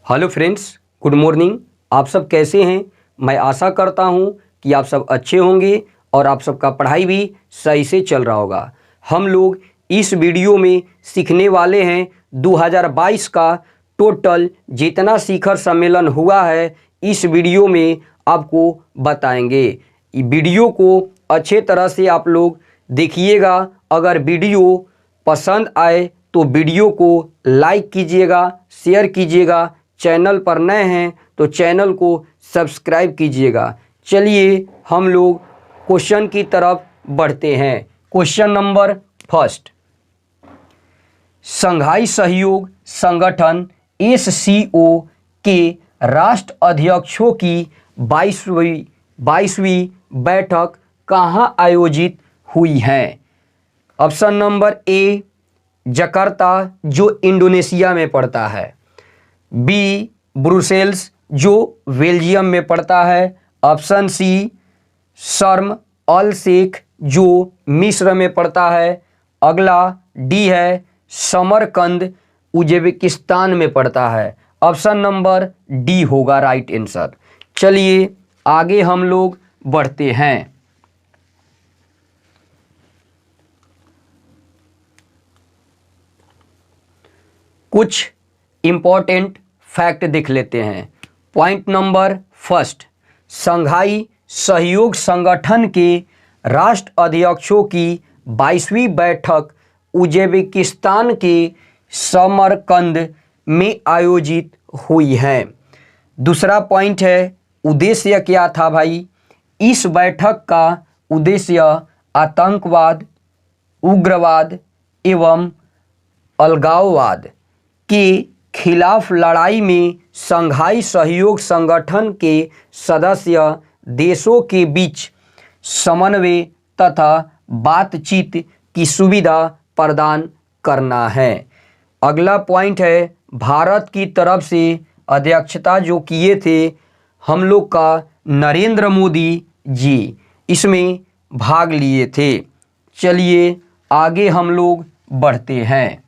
Hello friends, good morning. आप सब कैसे हैं? मैं आशा करता हूं कि आप सब अच्छे होंगे और आप सबका पढ़ाई भी सही से चल रहा होगा। हम लोग इस वीडियो में सीखने वाले हैं 2022 का टोटल जितना शिखर सम्मेलन हुआ है, इस वीडियो में आपको बताएंगे। वीडियो को अच्छे तरह से आप लोग देखिएगा। अगर वीडियो पसंद आए तो वीडियो को लाइक कीजिएगा, शेयर कीजिएगा। चैनल पर नए हैं तो चैनल को सब्सक्राइब कीजिएगा। चलिए हम लोग क्वेश्चन की तरफ बढ़ते हैं। क्वेश्चन नंबर फर्स्ट, शंघाई सहयोग संगठन SCO के राष्ट्र अध्यक्षों की 22वीं बैठक कहाँ आयोजित हुई है? ऑप्शन नंबर ए जकार्ता जो इंडोनेशिया में पड़ता है, बी ब्रुसेल्स जो बेल्जियम में पड़ता है, ऑप्शन सी शर्म अल शेख जो मिस्र में पड़ता है, अगला डी है समरकंद उज्बेकिस्तान में पड़ता है। ऑप्शन नंबर डी होगा राइट आंसर। चलिए आगे हम लोग बढ़ते हैं। कुछ इंपॉर्टेंट फैक्ट देख लेते हैं। पॉइंट नंबर फर्स्ट, शंघाई सहयोग संगठन के राष्ट्र अध्यक्षों की 22वीं बैठक उज्बेकिस्तान के समरकंद में आयोजित हुई है। दूसरा पॉइंट है, उद्देश्य क्या था भाई? इस बैठक का उद्देश्य आतंकवाद, उग्रवाद एवं अलगाववाद के खिलाफ लड़ाई में शंघाई सहयोग संगठन के सदस्य देशों के बीच समन्वय तथा बातचीत की सुविधा प्रदान करना है। अगला पॉइंट है, भारत की तरफ से अध्यक्षता जो किए थे हम लोग का नरेंद्र मोदी जी, इसमें भाग लिए थे। चलिए आगे हम लोग बढ़ते हैं।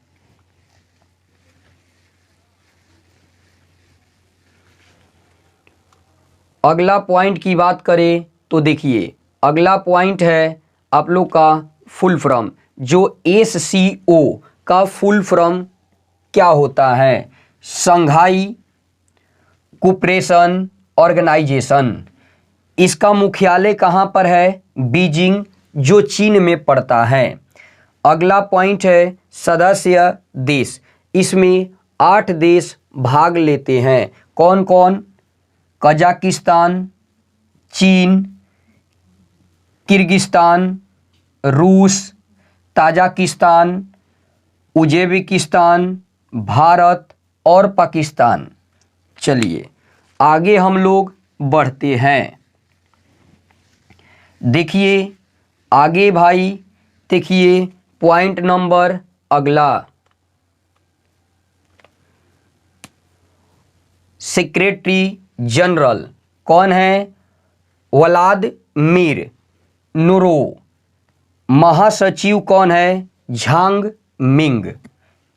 अगला पॉइंट की बात करें तो देखिए, अगला पॉइंट है आप लोग का फुल फॉर्म। जो SCO का फुल फॉर्म क्या होता है? Shanghai cooperation organisation. इसका मुख्यालय कहाँ पर है? बीजिंग जो चीन में पड़ता है। अगला पॉइंट है सदस्य देश। इसमें 8 देश भाग लेते हैं। कौन कौन? कजाकिस्तान, चीन, किर्गिस्तान, रूस, ताजिकिस्तान, उज्बेकिस्तान, भारत और पाकिस्तान। चलिए आगे हम लोग बढ़ते हैं। देखिए आगे भाई, देखिए पॉइंट नंबर अगला, सेक्रेटरी जनरल कौन है? Vladimir neuro. महासचिव कौन है? झांग मिंग।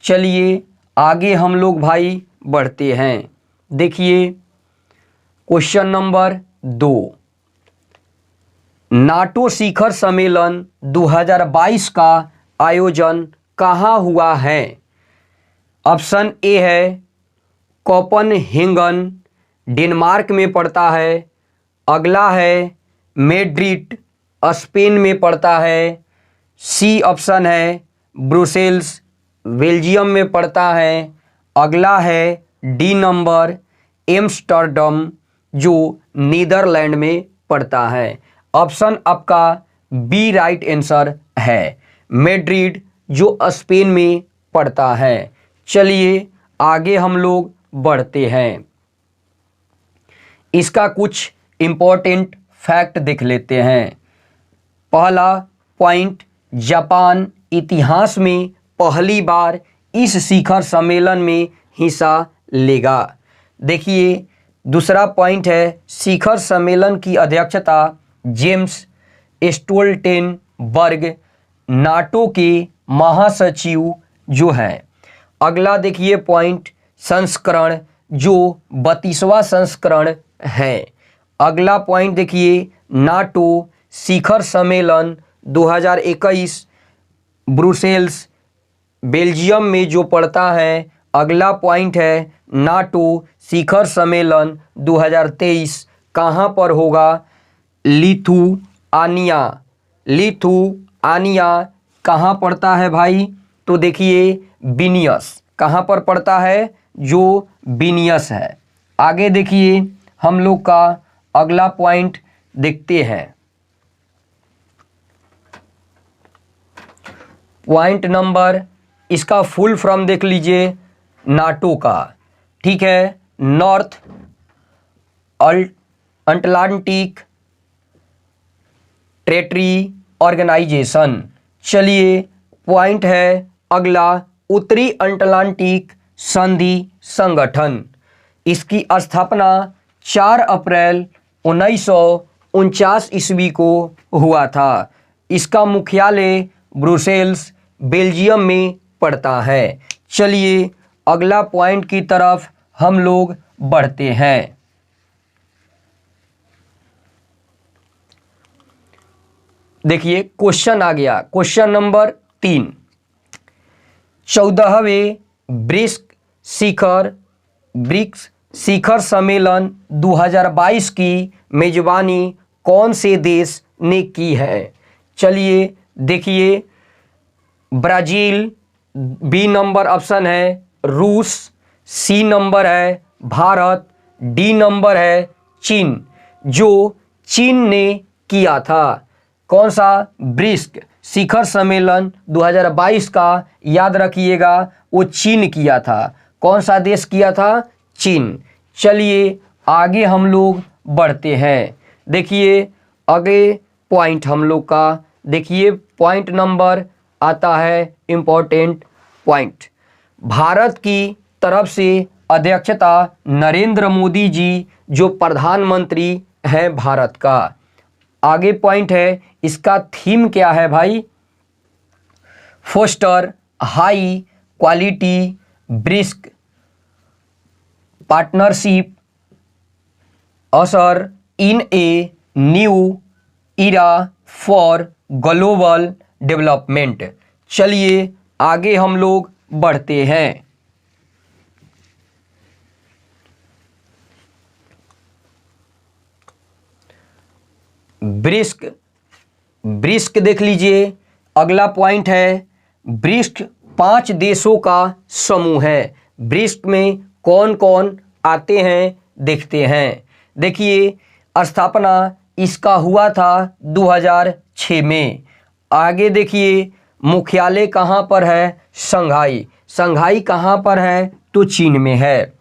चलिए आगे हम लोग भाई बढ़ते हैं। देखिए क्वेश्चन नंबर 2, नाटो शिखर सम्मेलन 2022 का आयोजन कहाँ हुआ है? ऑप्शन ए है कोपेनहेगन डेनमार्क में पड़ता है, अगला है मैड्रिड स्पेन में पड़ता है, सी ऑप्शन है ब्रुसेल्स बेल्जियम में पड़ता है, अगला है डी नंबर एम्स्टर्डम जो नीदरलैंड में पड़ता है। ऑप्शन आपका बी राइट आंसर है, मैड्रिड जो स्पेन में पड़ता है। चलिए आगे हम लोग बढ़ते हैं। इसका कुछ इंपॉर्टेंट फैक्ट देख लेते हैं। पहला पॉइंट, जापान इतिहास में पहली बार इस शिखर सम्मेलन में हिस्सा लेगा। देखिए दूसरा पॉइंट है, शिखर सम्मेलन की अध्यक्षता जेम्स स्टोल्टेनबर्ग नाटो के महासचिव जो है। अगला देखिए पॉइंट, संस्करण जो 32वां संस्करण है। अगला पॉइंट देखिए, नाटो शिखर सम्मेलन 2021 ब्रुसेल्स बेल्जियम में जो पड़ता है। अगला पॉइंट है, नाटो शिखर सम्मेलन 2023 कहाँ पर होगा? लिथुआनिया। लिथुआनिया कहाँ पड़ता है भाई? तो देखिए विनियस कहाँ पर पड़ता है? जो विनियस है। आगे देखिए हम लोग का अगला पॉइंट देखते हैं। पॉइंट नंबर, इसका फुल फॉर्म देख लीजिए नाटो का, ठीक है, नॉर्थ अटलांटिक ट्रेटरी ऑर्गेनाइजेशन। चलिए पॉइंट है अगला, उत्तरी अटलांटिक संधि संगठन। इसकी स्थापना 4 अप्रैल 1949 ईस्वी को हुआ था। इसका मुख्यालय ब्रुसेल्स बेल्जियम में पड़ता है। चलिए अगला पॉइंट की तरफ हम लोग बढ़ते हैं। देखिए क्वेश्चन आ गया, क्वेश्चन नंबर 3। 14वें ब्रिक्स शिखर सम्मेलन 2022 की मेजबानी कौन से देश ने की है? चलिए देखिए, ब्राजील, बी नंबर ऑप्शन है रूस, सी नंबर है भारत, डी नंबर है चीन। जो चीन ने किया था। कौन सा? ब्रिक्स शिखर सम्मेलन 2022 का याद रखिएगा, वो चीन किया था। कौन सा देश किया था? चीन। चलिए आगे हम लोग बढ़ते हैं। देखिए आगे पॉइंट हम लोग का, देखिए पॉइंट नंबर आता है इम्पोर्टेंट पॉइंट। भारत की तरफ से अध्यक्षता नरेंद्र मोदी जी जो प्रधानमंत्री हैं भारत का। आगे पॉइंट है, इसका थीम क्या है भाई? Foster high quality BRICS partnership असर in a new era for global development. चलिए आगे हम लोग बढ़ते हैं। ब्रिक्स देख लीजिए, अगला पॉइंट है, ब्रिक्स 5 देशों का समूह है। ब्रिक्स में कौन कौन आते हैं देखते हैं। देखिए स्थापना इसका हुआ था 2006 में। आगे देखिए मुख्यालय कहाँ पर है? शंघाई। शंघाई कहाँ पर है? तो चीन में है।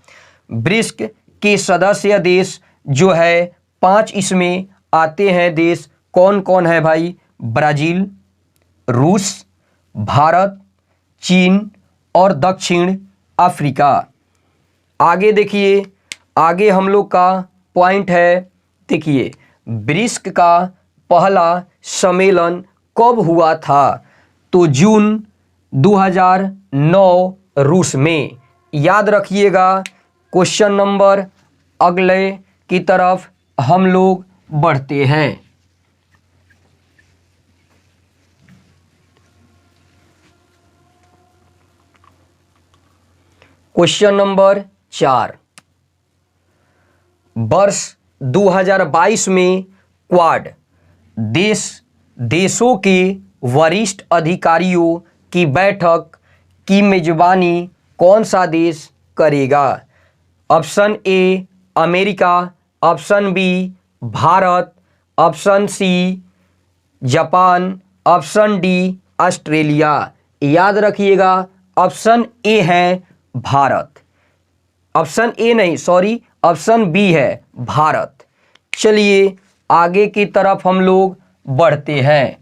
ब्रिक्स के सदस्य देश जो है 5 इसमें आते हैं देश। कौन कौन है भाई? ब्राजील, रूस, भारत, चीन और दक्षिण अफ्रीका। आगे देखिए, आगे हम लोग का पॉइंट है, देखिए ब्रिक्स का पहला सम्मेलन कब हुआ था? तो जून 2009 रूस में। याद रखिएगा। क्वेश्चन नंबर अगले की तरफ हम लोग बढ़ते हैं। Question number 4। वर्ष 2022 में क्वाड देशों के वरिष्ठ अधिकारियों की बैठक की मेजबानी कौन सा देश करेगा? Option A America, option B Bharat, option C Japan, option D Australia. याद रखिएगा ऑप्शन ए है भारत, ऑप्शन ए नहीं सॉरी ऑप्शन बी है भारत। चलिए आगे की तरफ हम लोग बढ़ते हैं।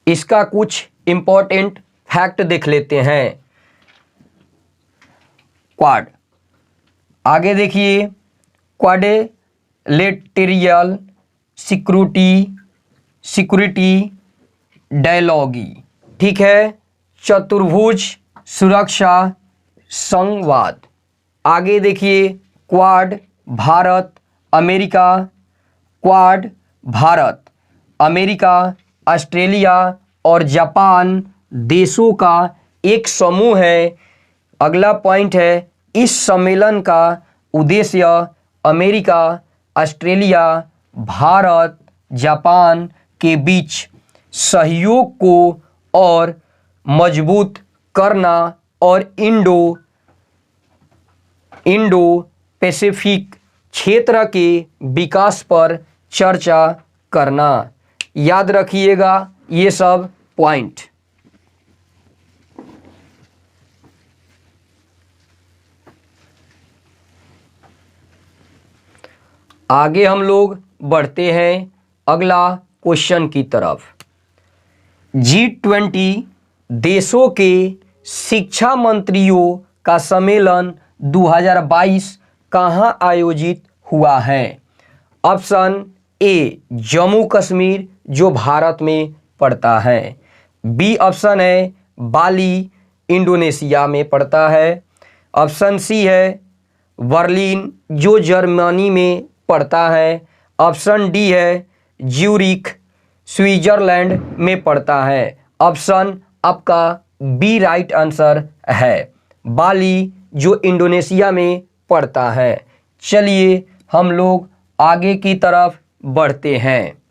इसका कुछ इंपॉर्टेंट फैक्ट देख लेते हैं। क्वाड, आगे देखिए क्वाड्रिलेटरल सिक्योरिटी डायलॉगी, ठीक है। चतुर्भुज सुरक्षा संवाद। आगे देखिए quad Bharat America, quad Bharat America, Australia और जापान देशों का एक समूह है। अगला पॉइंट है, इस सम्मेलन का उद्देश्य अमेरिका, ऑस्ट्रेलिया, भारत, जापान के बीच सहयोग को और मजबूत करना और इंडो पैसिफिक क्षेत्र के विकास पर चर्चा करना। याद रखिएगा ये सब पॉइंट। आगे हम लोग बढ़ते हैं अगला क्वेश्चन की तरफ। G20 देशों के शिक्षा मंत्रियों का सम्मेलन 2022 कहाँ आयोजित हुआ है? ऑप्शन ए जम्मू कश्मीर जो भारत में पड़ता है। बी ऑप्शन है बाली इंडोनेशिया में पड़ता है। ऑप्शन सी है बर्लिन जो जर्मनी में पड़ता है। ऑप्शन डी है ज्यूरिख स्विट्जरलैंड में पड़ता है। ऑप्शन आपका बी राइट आंसर है, बाली जो इंडोनेशिया में पड़ता है। चलिए हम लोग आगे की तरफ बढ़ते हैं।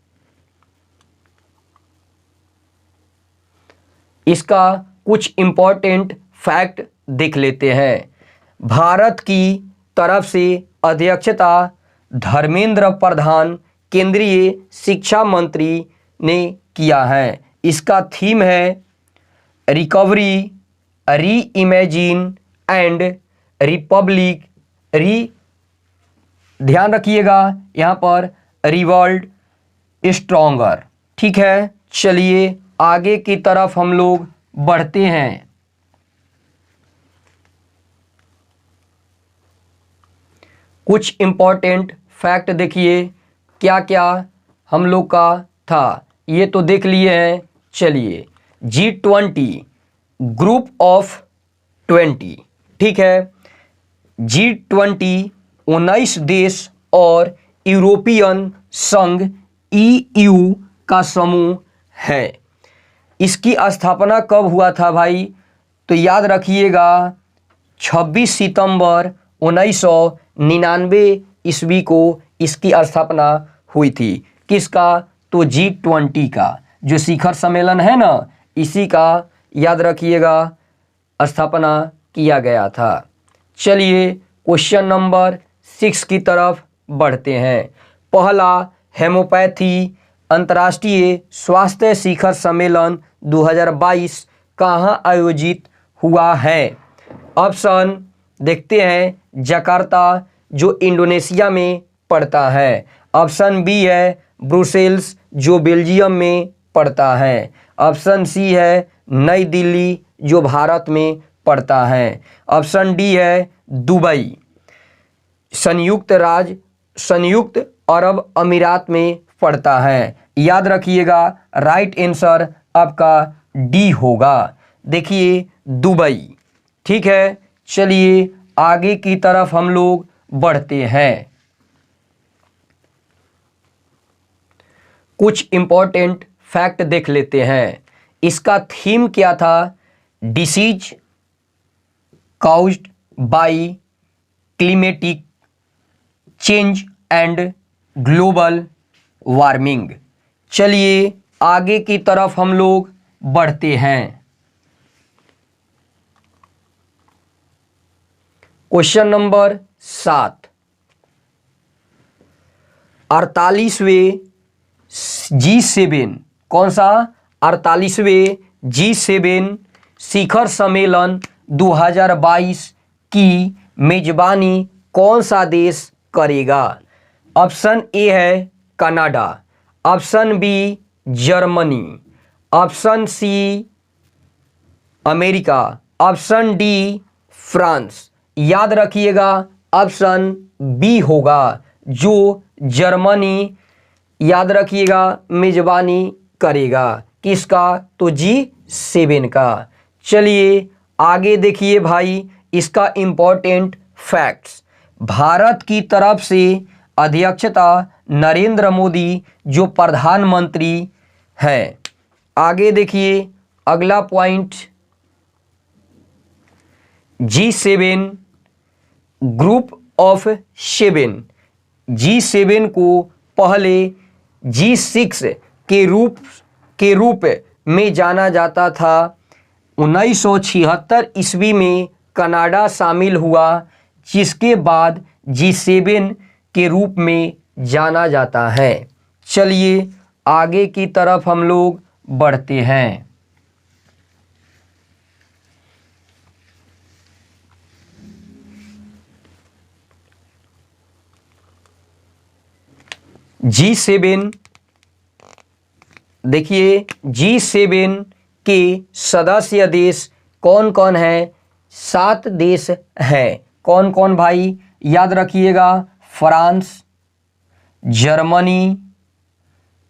इसका कुछ इंपॉर्टेंट फैक्ट देख लेते हैं। भारत की तरफ से अध्यक्षता धर्मेंद्र प्रधान केंद्रीय शिक्षा मंत्री ने किया है। इसका थीम है रिकवरी, री इमेजिन एंड रिपब्लिक ध्यान रखिएगा यहाँ पर रिवॉल्ड स्ट्रॉन्गर। ठीक है, चलिए आगे की तरफ हम लोग बढ़ते हैं। कुछ इंपॉर्टेंट फैक्ट देखिए क्या क्या हम लोग का था, ये तो देख लिए हैं। चलिए G20 ग्रुप ऑफ 20, ठीक है। G20 19 देश और यूरोपियन संघ EU का समूह है। इसकी स्थापना कब हुआ था भाई? तो याद रखिएगा 26 सितंबर 1999 ईस्वी को इसकी स्थापना हुई थी। किसका? तो G20 का जो शिखर सम्मेलन है ना, इसी का याद रखिएगा स्थापना किया गया था। चलिए क्वेश्चन नंबर 6 की तरफ बढ़ते हैं। पहला हेमोपैथी अंतर्राष्ट्रीय स्वास्थ्य शिखर सम्मेलन 2022 कहाँ आयोजित हुआ है? ऑप्शन देखते हैं जकार्ता जो इंडोनेशिया में पड़ता है। ऑप्शन बी है ब्रुसेल्स जो बेल्जियम में पड़ता है। ऑप्शन सी है नई दिल्ली जो भारत में पड़ता है। ऑप्शन डी है दुबई संयुक्त अरब अमीरात में पड़ता है। याद रखिएगा राइट आंसर आपका डी होगा। देखिए दुबई। ठीक है, चलिए आगे की तरफ हम लोग बढ़ते हैं। कुछ इंपॉर्टेंट फैक्ट देख लेते हैं। इसका थीम क्या था? Disease caused by climatic change and global warming. चलिए आगे की तरफ हम लोग बढ़ते हैं। क्वेश्चन नंबर 7, 48वें G7 कौन सा? 48वें G7 शिखर सम्मेलन 2022 की मेजबानी कौन सा देश करेगा? ऑप्शन ए है Canada. Option B Germany. Option C America. Option D France. याद रखिएगा ऑप्शन बी होगा जो जर्मनी याद रखिएगा मेजबानी करेगा। किसका? तो G7 का। चलिए आगे देखिए भाई, इसका इम्पोर्टेंट फैक्ट्स। भारत की तरफ से अध्यक्षता नरेंद्र मोदी जो प्रधानमंत्री हैं। आगे देखिए अगला point, G7 group of 7। G7 को पहले G6 के रूप में जाना जाता था। 1976 ईस्वी में कनाडा शामिल हुआ, जिसके बाद G7 के रूप में जाना जाता है। चलिए आगे की तरफ हम लोग बढ़ते हैं। G7 देखिए, G7 के सदस्य देश कौन कौन है? 7 देश हैं। कौन कौन भाई? याद रखिएगा, France, Germany,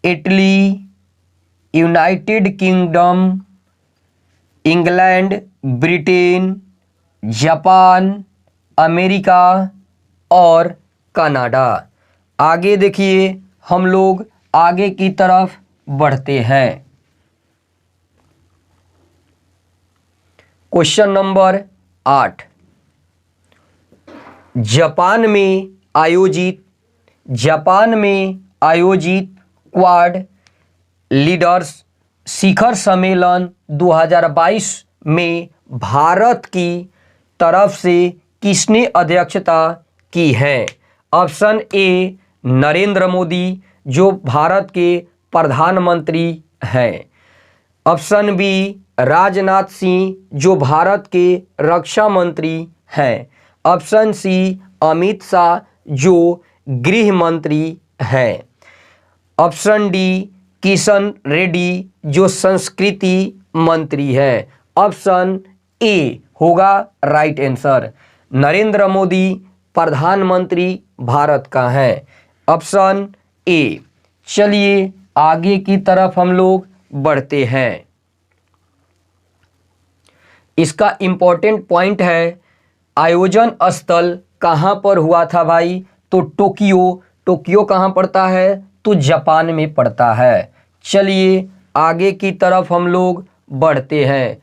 Italy, United kingdom, England, Britain, Japan, America और कनाडा। आगे देखिए, हम लोग आगे की तरफ बढ़ते हैं। क्वेश्चन नंबर 8, जापान में आयोजित क्वाड लीडर्स शिखर सम्मेलन 2022 में भारत की तरफ से किसने अध्यक्षता की है? ऑप्शन ए नरेंद्र मोदी जो भारत के प्रधानमंत्री हैं। ऑप्शन बी राजनाथ सिंह जो भारत के रक्षा मंत्री हैं। ऑप्शन सी अमित शाह जो गृह मंत्री हैं। ऑप्शन डी किशन रेड्डी जो संस्कृति मंत्री है। ऑप्शन ए होगा राइट आंसर। नरेंद्र मोदी प्रधानमंत्री भारत का है। Option A. चलिए आगे की तरफ हम लोग बढ़ते हैं। इसका इंपॉर्टेंट पॉइंट है, आयोजन स्थल कहाँ पर हुआ था भाई? तो टोक्यो कहाँ पड़ता है? तो जापान में पड़ता है। चलिए आगे की तरफ हम लोग बढ़ते हैं।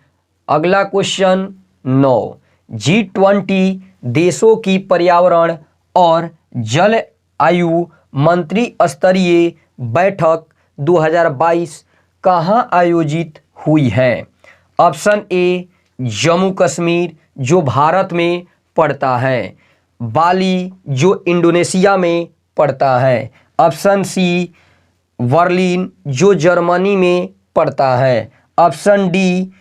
अगला क्वेश्चन 9, G20 देशों की पर्यावरण और जल आयु मंत्री स्तरीय बैठक 2022 कहाँ आयोजित हुई है? ऑप्शन ए जम्मू कश्मीर जो भारत में पड़ता है। बाली जो इंडोनेशिया में पड़ता है। ऑप्शन सी बर्लिन जो जर्मनी में पड़ता है। ऑप्शन डी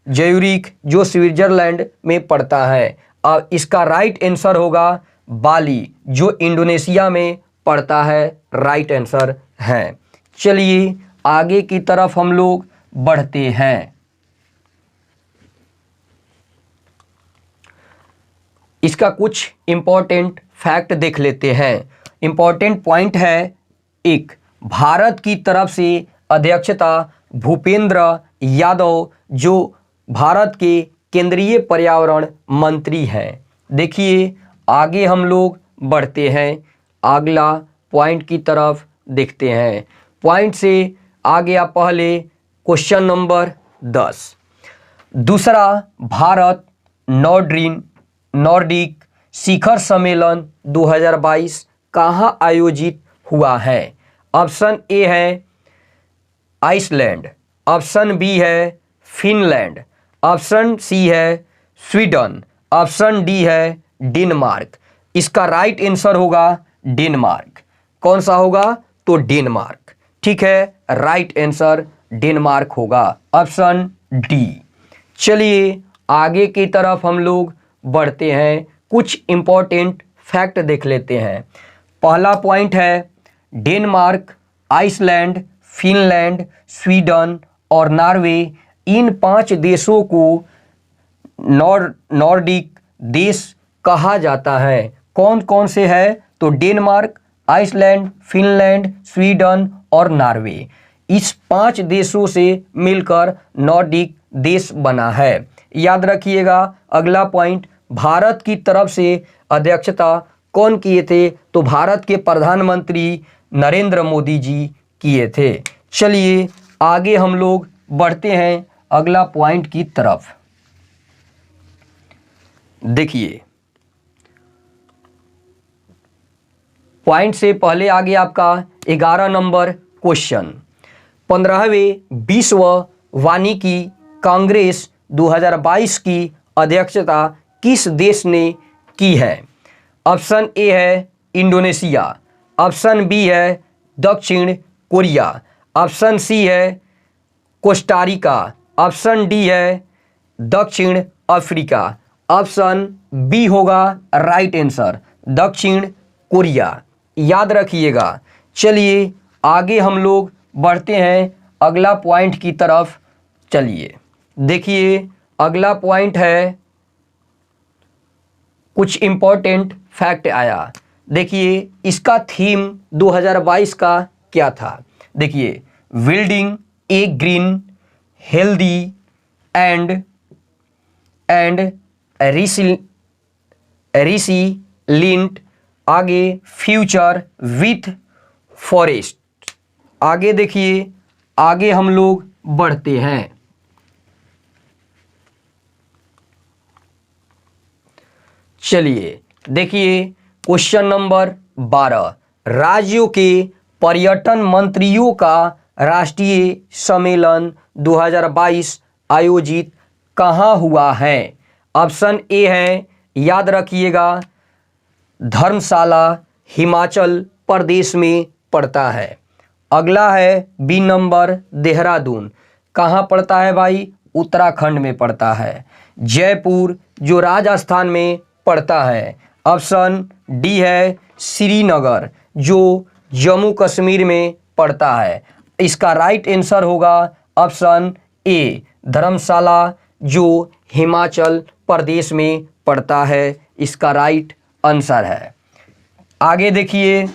ज्यूरिख जो स्विट्जरलैंड में पड़ता है। और इसका राइट आंसर होगा बाली जो इंडोनेशिया में पड़ता है। राइट आंसर है। चलिए आगे की तरफ हम लोग बढ़ते हैं। इसका कुछ इंपॉर्टेंट फैक्ट देख लेते हैं। इंपॉर्टेंट पॉइंट है, एक, भारत की तरफ से अध्यक्षता भूपेंद्र यादव जो भारत के केंद्रीय पर्यावरण मंत्री हैं। देखिए आगे हम लोग बढ़ते हैं। अगला पॉइंट की तरफ देखते हैं। पॉइंट से आगे आप पहले क्वेश्चन नंबर 10, दूसरा भारत नॉर्डिक शिखर सम्मेलन 2022 कहाँ आयोजित हुआ है? ऑप्शन ए है आइसलैंड। ऑप्शन बी है फिनलैंड। ऑप्शन सी है स्वीडन। ऑप्शन डी है डेनमार्क। इसका राइट आंसर होगा डेनमार्क। कौन सा होगा? तो डेनमार्क। ठीक है, राइट आंसर डेनमार्क होगा। Option D. चलिए आगे की तरफ हम लोग बढ़ते हैं। कुछ इंपॉर्टेंट फैक्ट देख लेते हैं। पहला पॉइंट है, डेनमार्क, आइसलैंड, फिनलैंड, स्वीडन और नॉर्वे इन 5 देशों को नॉर्डिक देश कहा जाता है। कौन कौन से है? तो डेनमार्क, आइसलैंड, फिनलैंड, स्वीडन और नॉर्वे। इस 5 देशों से मिलकर नॉर्डिक देश बना है। याद रखिएगा अगला पॉइंट, भारत की तरफ से अध्यक्षता कौन किए थे? तो भारत के प्रधानमंत्री नरेंद्र मोदी जी किए थे। चलिए आगे हम लोग बढ़ते हैं अगला पॉइंट की तरफ। देखिए पॉइंट से पहले आगे आपका 11 नंबर क्वेश्चन, 15वें विश्व वानिकी कांग्रेस 2022 की अध्यक्षता किस देश ने की है? ऑप्शन ए है इंडोनेशिया, ऑप्शन बी है दक्षिण कोरिया, ऑप्शन सी है कोस्टारिका, ऑप्शन डी है दक्षिण अफ्रीका। ऑप्शन बी होगा राइट आंसर, दक्षिण कोरिया। याद रखिएगा। चलिए आगे हम लोग बढ़ते हैं अगला पॉइंट की तरफ। चलिए देखिए अगला पॉइंट है, कुछ इंपॉर्टेंट फैक्ट आया। देखिए इसका थीम 2022 का क्या था? देखिए building A green healthy and resilient आगे फ्यूचर विथ फॉरेस्ट। आगे देखिए आगे हम लोग बढ़ते हैं। चलिए देखिए क्वेश्चन नंबर 12, राज्यों के पर्यटन मंत्रियों का राष्ट्रीय सम्मेलन 2022 आयोजित कहाँ हुआ है? ऑप्शन ए है, याद रखिएगा, धर्मशाला हिमाचल प्रदेश में पड़ता है। अगला है बी नंबर देहरादून, कहाँ पड़ता है भाई? उत्तराखंड में पड़ता है। जयपुर जो राजस्थान में पड़ता है। ऑप्शन डी है श्रीनगर जो जम्मू कश्मीर में पड़ता है। इसका राइट आंसर होगा ऑप्शन ए धर्मशाला जो हिमाचल प्रदेश में पड़ता है। इसका राइट आंसर है। आगे देखिए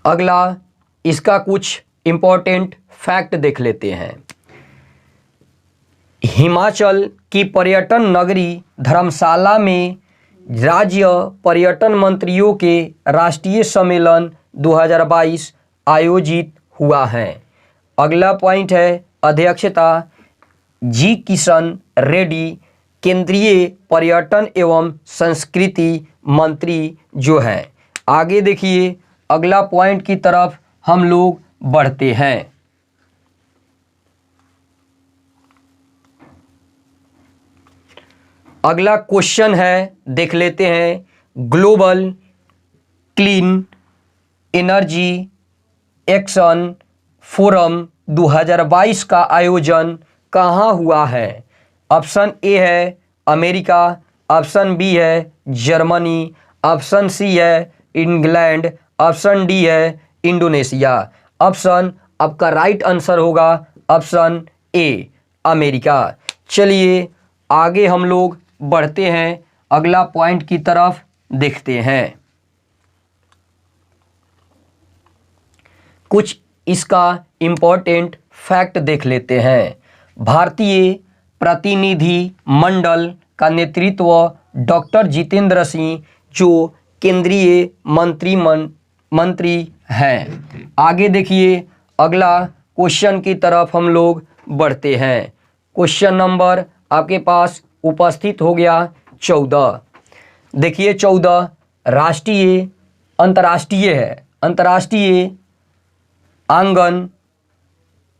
अगला, इसका कुछ इंपॉर्टेंट फैक्ट देख लेते हैं। हिमाचल की पर्यटन नगरी धर्मशाला में राज्य पर्यटन मंत्रियों के राष्ट्रीय सम्मेलन 2022 आयोजित हुआ है। अगला पॉइंट है अध्यक्षता जी किशन रेड्डी केंद्रीय पर्यटन एवं संस्कृति मंत्री जो है। आगे देखिए अगला पॉइंट की तरफ हम लोग बढ़ते हैं। अगला क्वेश्चन है, देख लेते हैं, global clean energy action forum 2022 का आयोजन कहाँ हुआ है? ऑप्शन ए है अमेरिका, ऑप्शन बी है जर्मनी, ऑप्शन सी है इंग्लैंड, ऑप्शन डी है इंडोनेशिया। ऑप्शन आपका राइट आंसर होगा ऑप्शन ए अमेरिका। चलिए आगे हम लोग बढ़ते हैं, अगला पॉइंट की तरफ देखते हैं। कुछ इसका इंपॉर्टेंट फैक्ट देख लेते हैं। भारतीय प्रतिनिधि मंडल का नेतृत्व डॉक्टर जितेंद्र सिंह जो केंद्रीय मंत्री हैं। आगे देखिए अगला क्वेश्चन की तरफ हम लोग बढ़ते हैं। क्वेश्चन नंबर आपके पास उपस्थित हो गया 14। देखिए 14 अंतर्राष्ट्रीय है। अंतर्राष्ट्रीय आंगन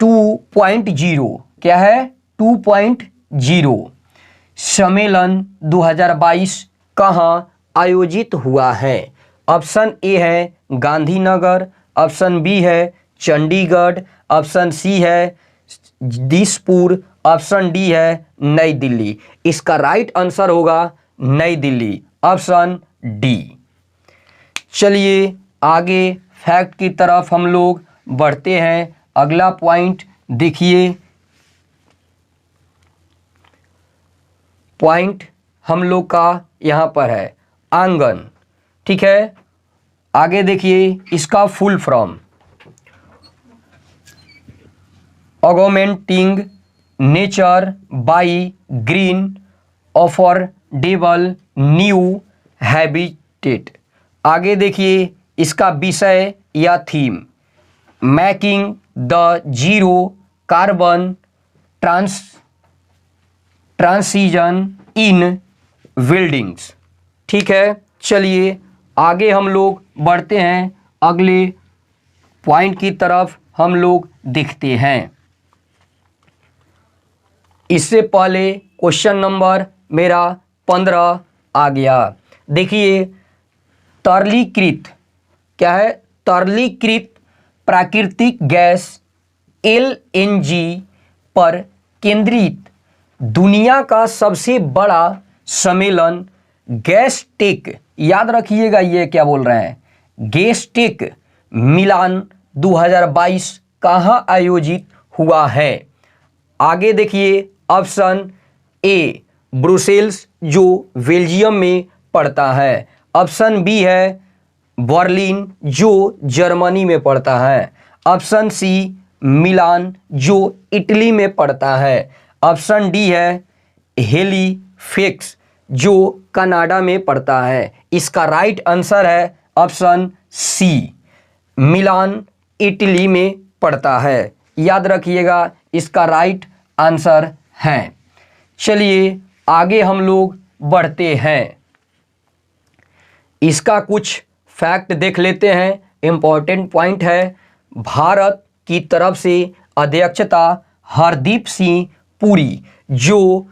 2.0 क्या है? 2.0 सम्मेलन 2022 कहाँ आयोजित हुआ है? ऑप्शन ए है गांधीनगर, ऑप्शन बी है चंडीगढ़, ऑप्शन सी है दिसपुर, ऑप्शन डी है नई दिल्ली। इसका राइट आंसर होगा नई दिल्ली, ऑप्शन डी। चलिए आगे फैक्ट की तरफ हम लोग बढ़ते हैं। अगला पॉइंट देखिए, पॉइंट हम लोग का यहाँ पर है आंगन, ठीक है। आगे देखिए इसका full form augmenting nature by green affordable new habitat. आगे देखिए इसका विषय या theme, making the zero carbon transition in buildings. ठीक है, चलिए आगे हम लोग बढ़ते हैं, अगले पॉइंट की तरफ हम लोग देखते हैं। इससे पहले क्वेश्चन नंबर मेरा 15 आ गया। देखिए तरलीकृत क्या है, तरलीकृत प्राकृतिक गैस LNG पर केंद्रित दुनिया का सबसे बड़ा सम्मेलन गैसटेक, याद रखिएगा ये क्या बोल रहे हैं, गैसटेक मिलान 2022 कहाँ आयोजित हुआ है। आगे देखिए ऑप्शन ए ब्रुसेल्स जो बेल्जियम में पड़ता है, ऑप्शन बी है बर्लिन जो जर्मनी में पड़ता है, ऑप्शन सी मिलान जो इटली में पड़ता है, ऑप्शन डी है हेलीफैक्स जो कनाडा में पड़ता है। इसका राइट आंसर है ऑप्शन सी, मिलान इटली में पड़ता है, याद रखिएगा इसका राइट आंसर है। चलिए आगे हम लोग बढ़ते हैं, इसका कुछ फैक्ट देख लेते हैं, इम्पॉर्टेंट पॉइंट है। भारत की तरफ से अध्यक्षता हरदीप सिंह पुरी जो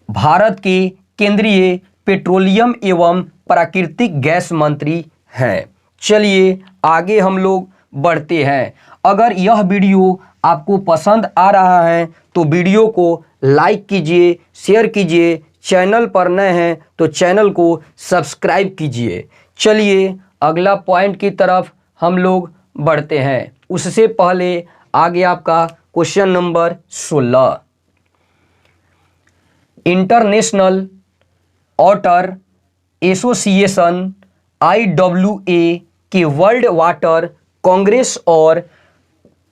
भारत के केंद्रीय पेट्रोलियम एवं प्राकृतिक गैस मंत्री हैं। चलिए आगे हम लोग बढ़ते हैं। अगर यह वीडियो आपको पसंद आ रहा है तो वीडियो को लाइक कीजिए, शेयर कीजिए, चैनल पर नए हैं तो चैनल को सब्सक्राइब कीजिए। चलिए अगला पॉइंट की तरफ हम लोग बढ़ते हैं, उससे पहले आगे आपका question number 16, international water association IWA के वर्ल्ड वाटर कांग्रेस और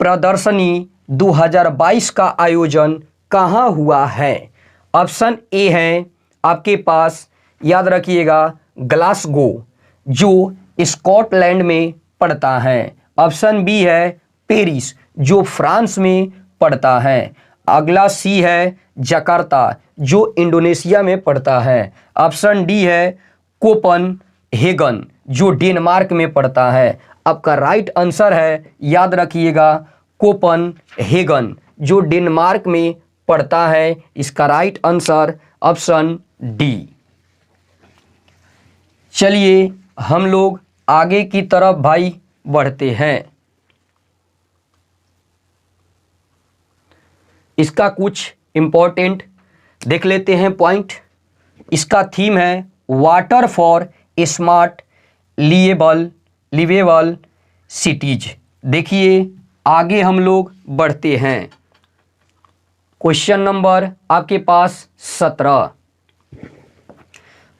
प्रदर्शनी 2022 का आयोजन कहाँ हुआ है। ऑप्शन ए है आपके पास, याद रखिएगा, ग्लासगो जो स्कॉटलैंड में पड़ता है, ऑप्शन बी है पेरिस जो फ्रांस में पड़ता है, अगला सी है जकार्ता जो इंडोनेशिया में पड़ता है, ऑप्शन डी है कोपनहेगन जो डेनमार्क में पड़ता है। आपका राइट आंसर है, याद रखिएगा, कोपनहेगन जो डेनमार्क में पड़ता है। इसका राइट आंसर ऑप्शन डी। चलिए हम लोग आगे की तरफ भाई बढ़ते हैं, इसका कुछ इंपॉर्टेंट देख लेते हैं पॉइंट। इसका थीम है water for smart liveable cities. देखिए आगे हम लोग बढ़ते हैं, क्वेश्चन नंबर आपके पास 17,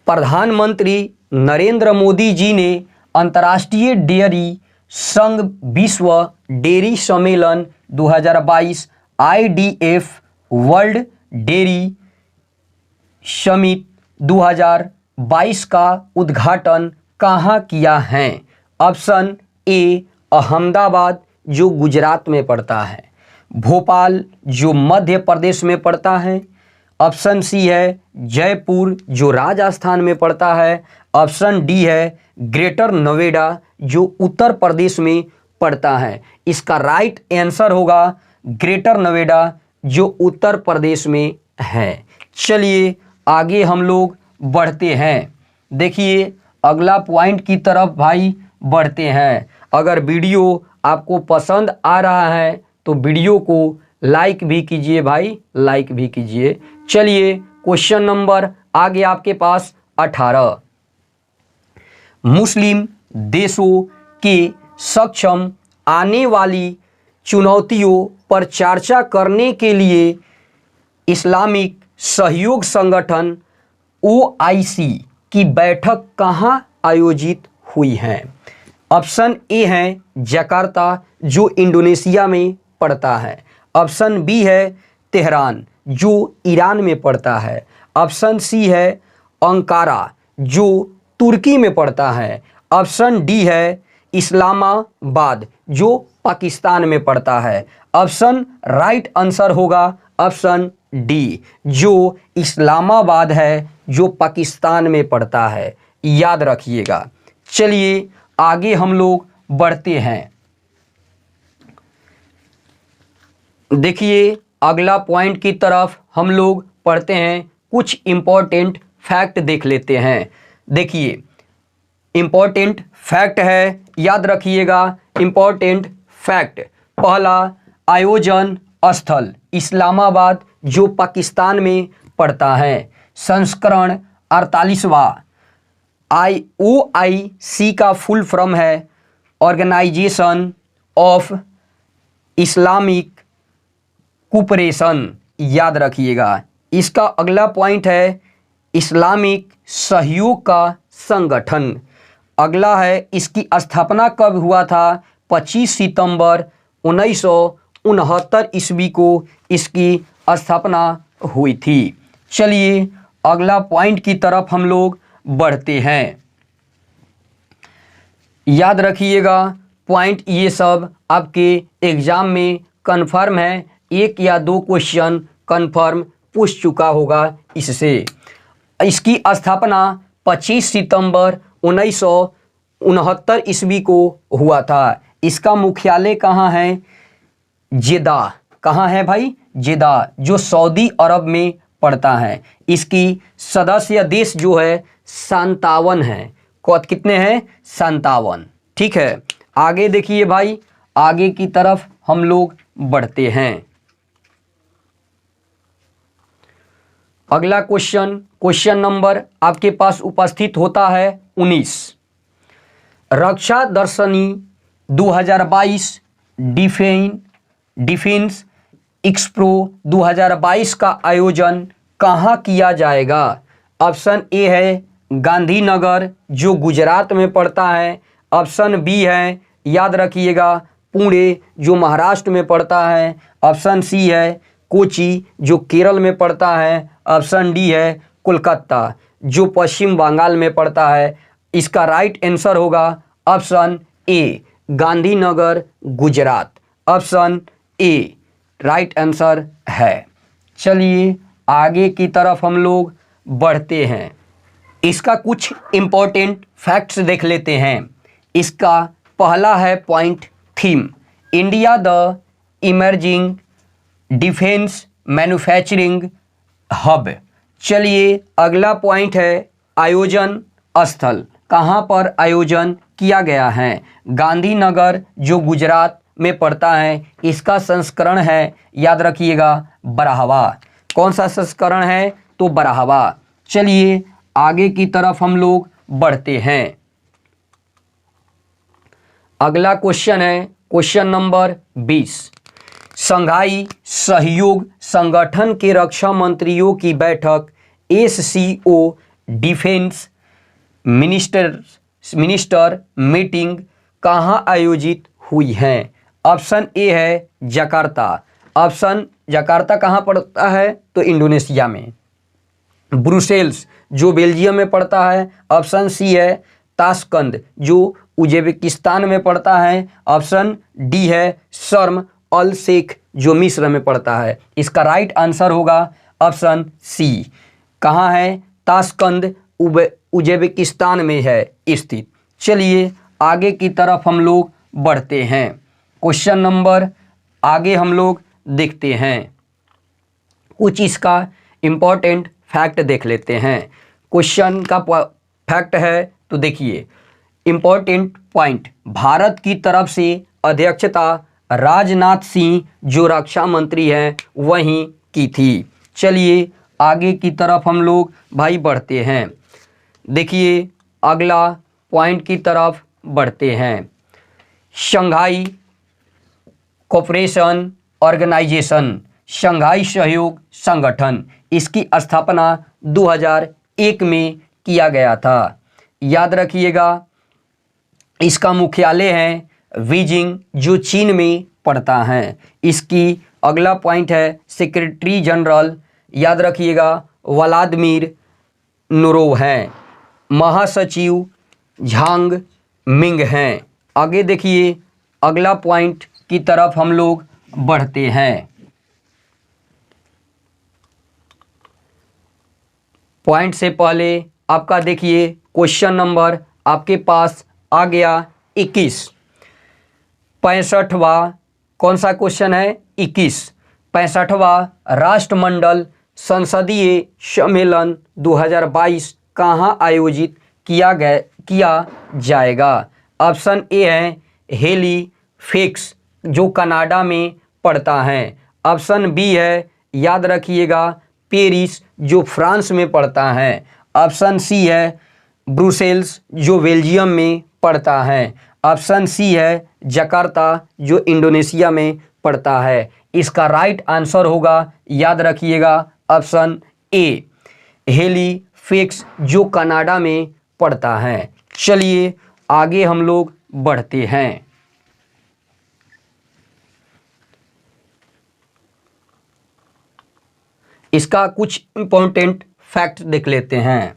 प्रधानमंत्री नरेंद्र मोदी जी ने अंतर्राष्ट्रीय डेयरी संघ विश्व डेयरी सम्मेलन 2022 IDF वर्ल्ड डेयरी समिट 2022 का उद्घाटन कहाँ किया है। ऑप्शन ए अहमदाबाद जो गुजरात में पड़ता है, भोपाल जो मध्य प्रदेश में पड़ता है, ऑप्शन सी है जयपुर जो राजस्थान में पड़ता है, ऑप्शन डी है ग्रेटर नोएडा जो उत्तर प्रदेश में पड़ता है। इसका राइट आंसर होगा ग्रेटर नोएडा जो उत्तर प्रदेश में है। चलिए आगे हम लोग बढ़ते हैं, देखिए अगला पॉइंट की तरफ भाई बढ़ते हैं। अगर वीडियो आपको पसंद आ रहा है तो वीडियो को लाइक भी कीजिए भाई, लाइक भी कीजिए। चलिए क्वेश्चन नंबर आगे आपके पास 18, मुस्लिम देशों के सक्षम आने वाली चुनौतियों पर चर्चा करने के लिए इस्लामिक सहयोग संगठन OIC की बैठक कहाँ आयोजित हुई है। ऑप्शन ए है जकार्ता जो इंडोनेशिया में पड़ता है, ऑप्शन बी है तेहरान जो ईरान में पड़ता है। ऑप्शन सी है अंकारा जो तुर्की में पड़ता है। ऑप्शन डी है इस्लामाबाद जो पाकिस्तान में पड़ता है। ऑप्शन राइट आंसर होगा ऑप्शन डी जो इस्लामाबाद है जो पाकिस्तान में पड़ता है, याद रखिएगा। चलिए आगे हम लोग बढ़ते हैं। देखिए अगला पॉइंट की तरफ हम लोग पढ़ते हैं, कुछ इंपॉर्टेंट फैक्ट देख लेते हैं। देखिए इंपॉर्टेंट फैक्ट है, याद रखिएगा। इंपॉर्टेंट फैक्ट, पहला आयोजन स्थल इस्लामाबाद जो पाकिस्तान में पड़ता है। संस्करण 48वां। OIC का फुल फॉर्म है ऑर्गेनाइजेशन ऑफ इस्लामिक कोऑपरेशन, याद रखिएगा। इसका अगला पॉइंट है इस्लामिक सहयोग का संगठन। अगला है इसकी स्थापना कब हुआ था? 25 सितंबर 1969 ईस्वी को इसकी स्थापना हुई थी। चलिए अगला पॉइंट की तरफ हम लोग बढ़ते हैं। याद रखिएगा पॉइंट ये सब आपके एग्जाम में कन्फर्म है, एक या दो क्वेश्चन कन्फर्म पूछ चुका होगा इससे। इसकी स्थापना 25 सितंबर 1969 ईस्वी को हुआ था। इसका मुख्यालय कहाँ है? जेदा। कहाँ है भाई? जेदा जो सऊदी अरब में पड़ता है। इसकी सदस्य देश जो है 57 है। कितने हैं? 57। ठीक है, आगे देखिए भाई, आगे की तरफ हम लोग बढ़ते हैं। अगला क्वेश्चन नंबर आपके पास उपस्थित होता है 19। रक्षा दर्शनी 2022 डिफेंस एक्सप्रो 2022 का आयोजन कहाँ किया जाएगा? ऑप्शन ए है गांधीनगर जो गुजरात में पड़ता है। ऑप्शन बी है, याद रखिएगा, पुणे जो महाराष्ट्र में पड़ता है। ऑप्शन सी है कोची जो केरल में पड़ता है। ऑप्शन डी है कोलकाता जो पश्चिम बंगाल में पड़ता है। इसका राइट आंसर होगा option A Gandhinagar Gujarat. Option A right answer है। चलिए आगे की तरफ हम लोग बढ़ते हैं। इसका कुछ इंपॉर्टेंट फैक्ट्स देख लेते हैं। इसका पहला है point theme, India the emerging defence manufacturing hub. चलिए अगला पॉइंट है आयोजन स्थल, कहाँ पर आयोजन किया गया है? गांधीनगर जो गुजरात में पड़ता है। इसका संस्करण है, याद रखिएगा, बराहवा। कौन सा संस्करण है? तो बराहवा। चलिए आगे की तरफ हम लोग बढ़ते हैं। अगला क्वेश्चन है क्वेश्चन नंबर 20। शंघाई सहयोग संगठन के रक्षा मंत्रियों की बैठक SCO डिफेंस मिनिस्टर मीटिंग कहाँ आयोजित हुई है? ऑप्शन ए है जकार्ता। ऑप्शन जकार्ता कहाँ पड़ता है? तो इंडोनेशिया में। ब्रुसेल्स जो बेल्जियम में पड़ता है। ऑप्शन सी है ताशकंद जो उज्बेकिस्तान में पड़ता है। ऑप्शन डी है शर्म अल शेख जो मिस्र में पड़ता है। इसका राइट आंसर होगा ऑप्शन सी। कहाँ है? ताशकंद उज्बेकिस्तान में है स्थित। चलिए आगे की तरफ हम लोग बढ़ते हैं। क्वेश्चन नंबर आगे हम लोग देखते हैं, कुछ इसका इम्पोर्टेंट फैक्ट देख लेते हैं। क्वेश्चन का फैक्ट है तो देखिए इम्पोर्टेंट पॉइंट, भारत की तरफ से अध्यक्षता राजनाथ सिंह जो रक्षा मंत्री हैं वहीं की थी। चलिए आगे की तरफ हम लोग भाई बढ़ते हैं। देखिए अगला पॉइंट की तरफ बढ़ते हैं। शंघाई कोऑपरेशन ऑर्गेनाइजेशन, शंघाई सहयोग संगठन, इसकी स्थापना 2001 में किया गया था। याद रखिएगा इसका मुख्यालय है बीजिंग जो चीन में पड़ता है। इसकी अगला पॉइंट है सेक्रेटरी जनरल, याद रखिएगा व्लादिमीर नुरोव हैं। महासचिव झांग मिंग हैं। आगे देखिए अगला पॉइंट की तरफ हम लोग बढ़ते हैं। पॉइंट से पहले आपका देखिए क्वेश्चन नंबर आपके पास आ गया 21। 65वां कौन सा क्वेश्चन है? 21। 65वां राष्ट्रमंडल संसदीय सम्मेलन 2022 कहाँ आयोजित किया जाएगा? ऑप्शन ए है हैलिफैक्स जो कनाडा में पड़ता है। ऑप्शन बी है, याद रखिएगा, पेरिस जो फ्रांस में पड़ता है। ऑप्शन सी है ब्रुसेल्स जो बेल्जियम में पड़ता है। ऑप्शन सी है जकार्ता जो इंडोनेशिया में पड़ता है। इसका राइट आंसर होगा, याद रखिएगा, ऑप्शन ए हैलिफैक्स जो कनाडा में पड़ता है। चलिए आगे हम लोग बढ़ते हैं। इसका कुछ इंपॉर्टेंट फैक्ट देख लेते हैं।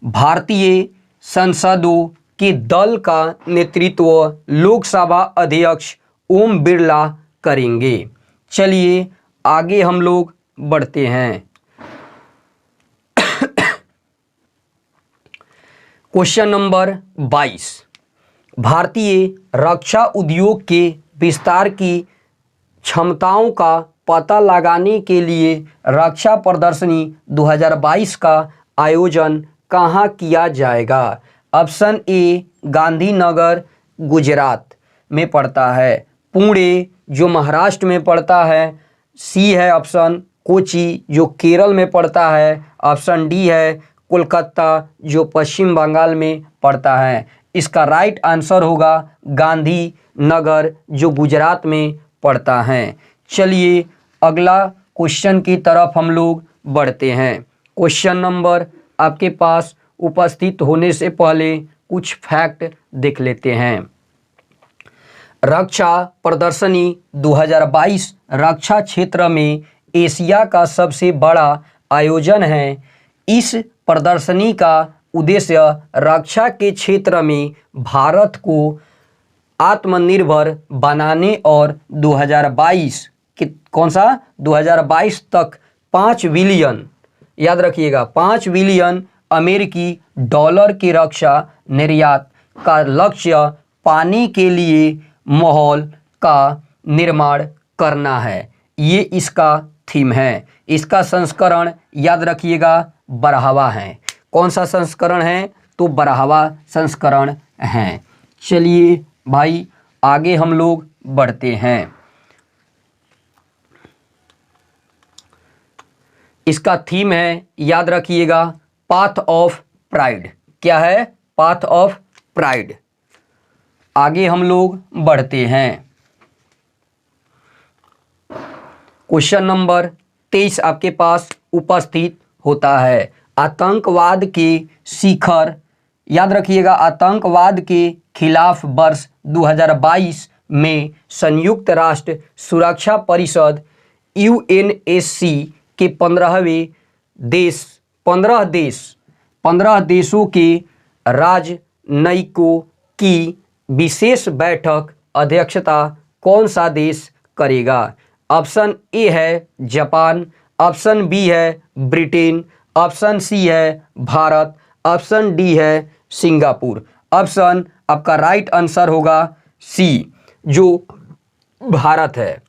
भारतीय संसदों के दल का नेतृत्व लोकसभा अध्यक्ष ओम बिरला करेंगे। चलिए आगे हम लोग बढ़ते हैं। Question number 22। भारतीय रक्षा उद्योग के विस्तार की क्षमताओं का पता लगाने के लिए रक्षा प्रदर्शनी 2022 का आयोजन कहाँ किया जाएगा? ऑप्शन ए गांधीनगर गुजरात में पड़ता है। पुणे जो महाराष्ट्र में पड़ता है। सी है ऑप्शन कोची जो केरल में पड़ता है। ऑप्शन डी है कोलकाता जो पश्चिम बंगाल में पड़ता है। इसका राइट आंसर होगा गांधीनगर जो गुजरात में पड़ता है। चलिए अगला क्वेश्चन की तरफ हम लोग बढ़ते हैं। क्वेश्चन नंबर आपके पास उपस्थित होने से पहले कुछ फैक्ट देख लेते हैं। रक्षा प्रदर्शनी 2022 रक्षा क्षेत्र में एशिया का सबसे बड़ा आयोजन है। इस प्रदर्शनी का उद्देश्य रक्षा के क्षेत्र में भारत को आत्मनिर्भर बनाने और 2022 तक 5 बिलियन, याद रखिएगा, 5 बिलियन अमेरिकी डॉलर की रक्षा निर्यात का लक्ष्य पाने के लिए माहौल का निर्माण करना है। ये इसका थीम है। इसका संस्करण याद रखिएगा बढ़ावा है। कौन सा संस्करण है? तो बढ़ावा संस्करण है। चलिए भाई आगे हम लोग बढ़ते हैं। इसका थीम है, याद रखिएगा, पाथ ऑफ प्राइड। क्या है? Path of pride. आगे हम लोग बढ़ते हैं। क्वेश्चन नंबर 23 आपके पास उपस्थित होता है। आतंकवाद के शिखर, याद रखिएगा, आतंकवाद के खिलाफ वर्ष 2022 में संयुक्त राष्ट्र सुरक्षा परिषद UNSC के 15 देशों के राजनयिकों की विशेष बैठक अध्यक्षता कौन सा देश करेगा? ऑप्शन ए है जापान। ऑप्शन बी है ब्रिटेन। ऑप्शन सी है भारत। ऑप्शन डी है सिंगापुर। ऑप्शन आपका राइट आंसर होगा सी जो भारत है।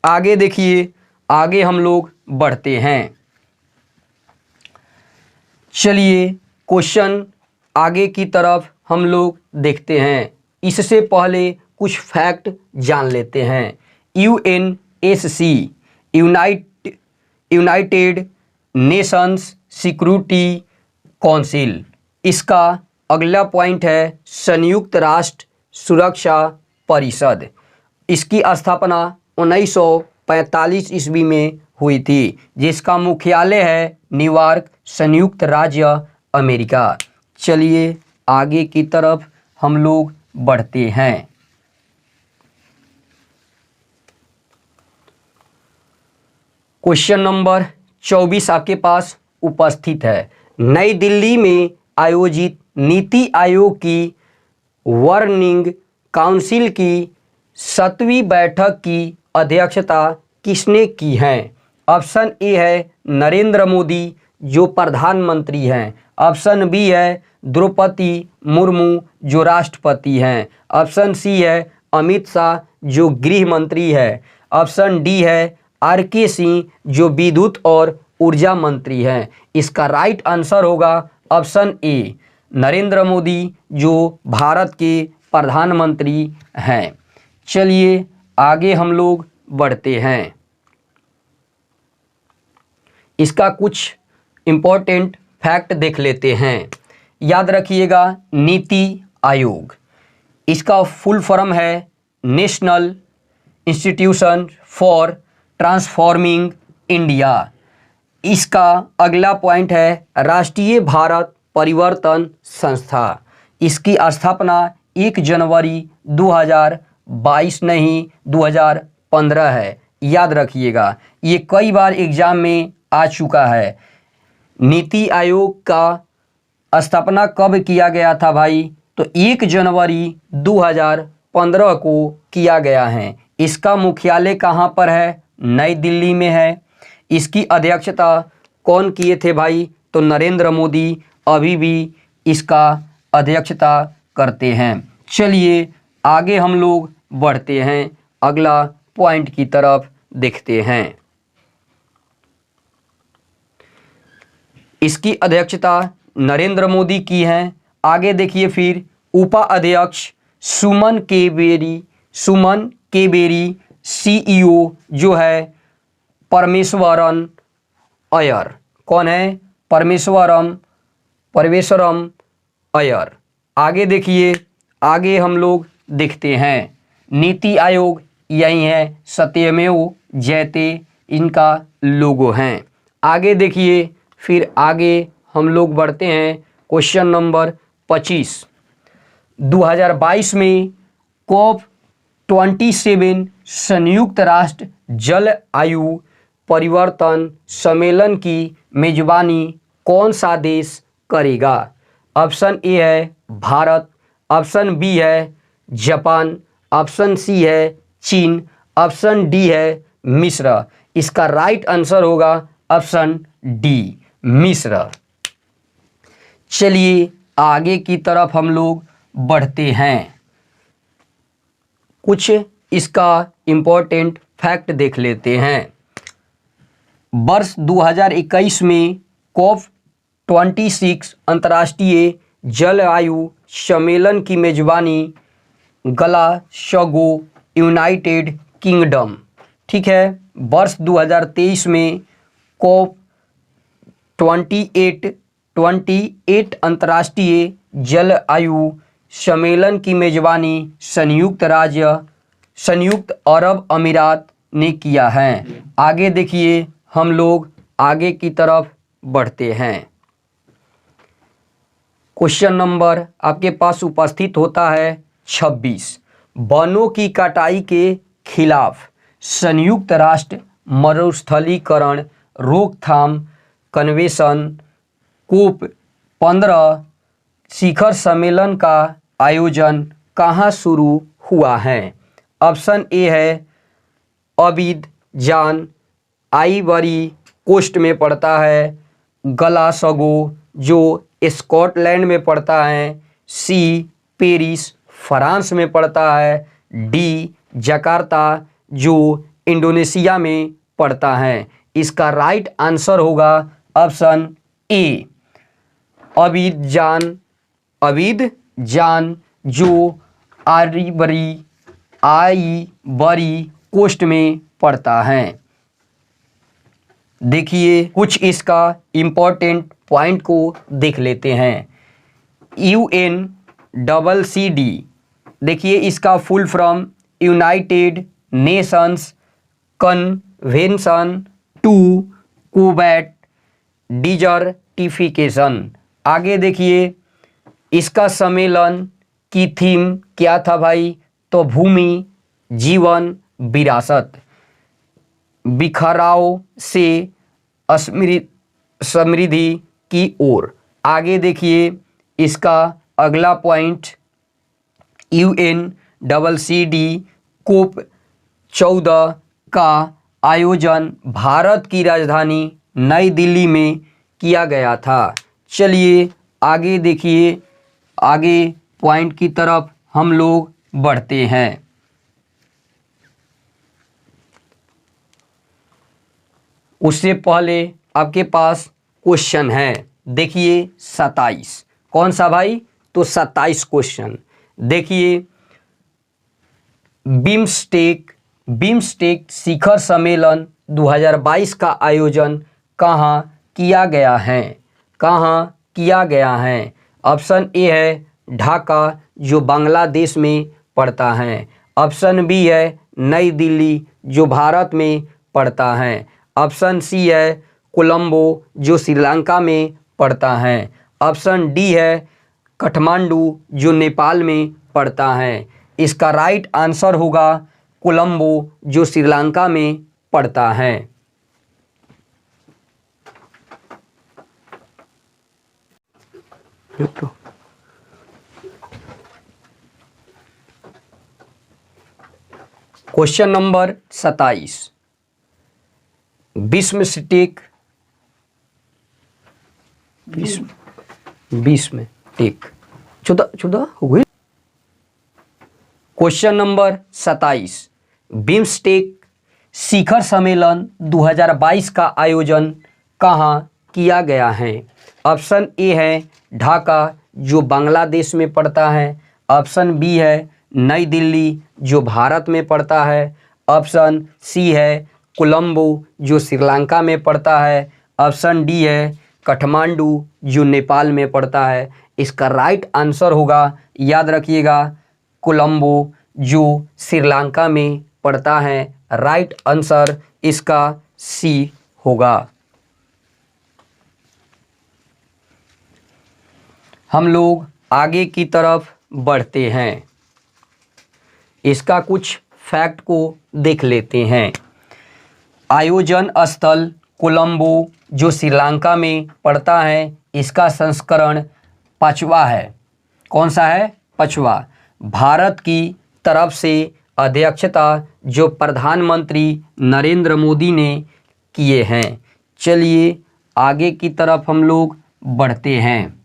आगे देखिए, आगे हम लोग बढ़ते हैं। चलिए क्वेश्चन आगे की तरफ हम लोग देखते हैं। इससे पहले कुछ फैक्ट जान लेते हैं। UNSC United Nations security council, इसका अगला पॉइंट है संयुक्त राष्ट्र सुरक्षा परिषद। इसकी स्थापना 1945 ईस्वी में हुई थी, जिसका मुख्यालय है न्यूयॉर्क, संयुक्त राज्य अमेरिका। चलिए आगे की तरफ हम लोग बढ़ते हैं। क्वेश्चन नंबर 24 आपके पास उपस्थित है। नई दिल्ली में आयोजित नीति आयोग की वर्निंग काउंसिल की 7वीं बैठक की अध्यक्षता किसने की है? ऑप्शन ए है नरेंद्र मोदी जो प्रधानमंत्री हैं। ऑप्शन बी है द्रौपदी मुर्मू जो राष्ट्रपति हैं। ऑप्शन सी है अमित शाह जो गृह मंत्री है। ऑप्शन डी है आर.के. सिंह जो विद्युत और ऊर्जा मंत्री हैं। इसका राइट आंसर होगा ऑप्शन ए नरेंद्र मोदी जो भारत के प्रधानमंत्री हैं। चलिए आगे हम लोग बढ़ते हैं। इसका कुछ इम्पोर्टेंट फैक्ट देख लेते हैं। याद रखिएगा नीति आयोग, इसका फुल फॉर्म है national institution for transforming India. इसका अगला पॉइंट है राष्ट्रीय भारत परिवर्तन संस्था। इसकी स्थापना 1 जनवरी 2022 नहीं 2015 है। याद रखिएगा ये कई बार एग्जाम में आ चुका है। नीति आयोग का स्थापना कब किया गया था भाई? तो 1 जनवरी 2015 को किया गया है। इसका मुख्यालय कहाँ पर है? नई दिल्ली में है। इसकी अध्यक्षता कौन किए थे भाई? तो नरेंद्र मोदी अभी भी इसका अध्यक्षता करते हैं। चलिए आगे हम लोग बढ़ते हैं, अगला पॉइंट की तरफ देखते हैं। इसकी अध्यक्षता नरेंद्र मोदी की है। आगे देखिए फिर उपाध्यक्ष सुमन के बेरी CEO जो है परमेश्वरन अय्यर। कौन है? परमेश्वरम अय्यर। आगे देखिए, आगे हम लोग देखते हैं नीति आयोग यही है, सत्यमेव जयते इनका लोगो हैं। आगे देखिए फिर आगे हम लोग बढ़ते हैं। क्वेश्चन नंबर 25 2022 में COP27 संयुक्त राष्ट्र जलवायु परिवर्तन सम्मेलन की मेजबानी कौन सा देश करेगा? ऑप्शन ए है भारत, ऑप्शन बी है जापान, ऑप्शन सी है चीन, ऑप्शन डी है मिस्र। इसका राइट आंसर होगा ऑप्शन डी मिस्र। चलिए आगे की तरफ हम लोग बढ़ते हैं। कुछ इसका इम्पोर्टेंट फैक्ट देख लेते हैं। वर्ष 2021 में COP26 अंतर्राष्ट्रीय जलवायु सम्मेलन की मेजबानी ग्लासगो यूनाइटेड किंगडम, ठीक है। वर्ष 2023 में COP28 अंतर्राष्ट्रीय जलवायु सम्मेलन की मेजबानी संयुक्त अरब अमीरात ने किया है। आगे देखिए हम लोग आगे की तरफ बढ़ते हैं। क्वेश्चन नंबर आपके पास उपस्थित होता है 26 वनों की कटाई के खिलाफ संयुक्त राष्ट्र मरुस्थलीकरण रोकथाम कन्वेंशन COP15 शिखर सम्मेलन का आयोजन कहाँ शुरू हुआ है? ऑप्शन ए है अबीजान आइवरी कोस्ट में पड़ता है, ग्लासगो जो स्कॉटलैंड में पड़ता है, सी पेरिस फ्रांस में पड़ता है, डी जकार्ता जो इंडोनेशिया में पड़ता है। इसका राइट आंसर होगा ऑप्शन ए अबीजान जो आइवरी कोस्ट में पड़ता है। देखिए कुछ इसका इम्पोर्टेंट पॉइंट को देख लेते हैं। UNCCD, देखिए इसका full form United Nations Convention to Combat Desertification. आगे देखिए इसका सम्मेलन की थीम क्या था भाई? तो भूमि जीवन विरासत। बिखराव से समृद्धि की ओर। आगे देखिए इसका अगला पॉइंट, UNCCD कोप 14 का आयोजन भारत की राजधानी नई दिल्ली में किया गया था। चलिए आगे देखिए, आगे पॉइंट की तरफ हम लोग बढ़ते हैं। उससे पहले आपके पास क्वेश्चन है, देखिए 27। कौन सा भाई? तो 27 क्वेश्चन। देखिए, बिम्स्टेक शिखर सम्मेलन 2022 का आयोजन कहाँ किया गया है? कहाँ किया गया है? ऑप्शन ए है ढाका, जो बांग्लादेश में पड़ता है। ऑप्शन बी है नई दिल्ली, जो भारत में पड़ता है। ऑप्शन सी है कोलंबो, जो श्रीलंका में पड़ता है। ऑप्शन डी है काठमांडू, जो नेपाल में पड़ता है। इसका राइट आंसर होगा कोलंबो, जो श्रीलंका में पड़ता है। क्वेश्चन नंबर 27, बिम्स्टेक चौदह हो गई। क्वेश्चन नंबर 27, बिम्स्टेक शिखर सम्मेलन 2022 का आयोजन कहाँ किया गया है? ऑप्शन ए है ढाका, जो बांग्लादेश में पड़ता है। ऑप्शन बी है नई दिल्ली, जो भारत में पड़ता है। ऑप्शन सी है कोलंबो, जो श्रीलंका में पड़ता है। ऑप्शन डी है काठमांडू, जो नेपाल में पड़ता है। इसका राइट आंसर होगा, याद रखिएगा, कोलंबो, जो श्रीलंका में पड़ता है। राइट आंसर इसका सी होगा। हम लोग आगे की तरफ बढ़ते हैं, इसका कुछ फैक्ट को देख लेते हैं। आयोजन स्थल कोलंबो, जो श्रीलंका में पड़ता है, इसका संस्करण 5वां है। कौन सा है? 5वां। भारत की तरफ से अध्यक्षता जो प्रधानमंत्री नरेंद्र मोदी ने किए हैं। चलिए आगे की तरफ हम लोग बढ़ते हैं।